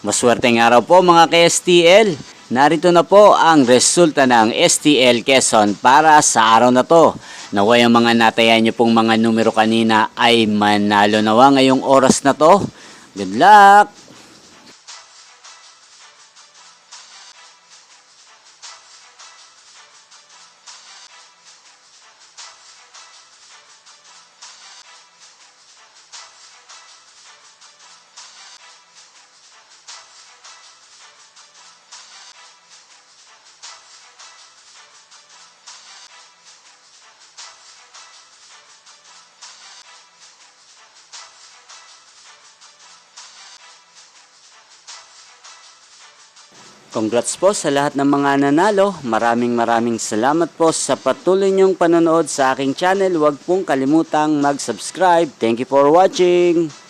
Maswerteng araw po mga ka-STL. Narito na po ang resulta ng STL Quezon para sa araw na to. Naway ang mga natayan nyo pong mga numero kanina ay manalo nawa ngayong oras na to. Good luck! Congrats po sa lahat ng mga nanalo. Maraming salamat po sa patuloy niyong panonood sa aking channel. Huwag pong kalimutang mag-subscribe. Thank you for watching.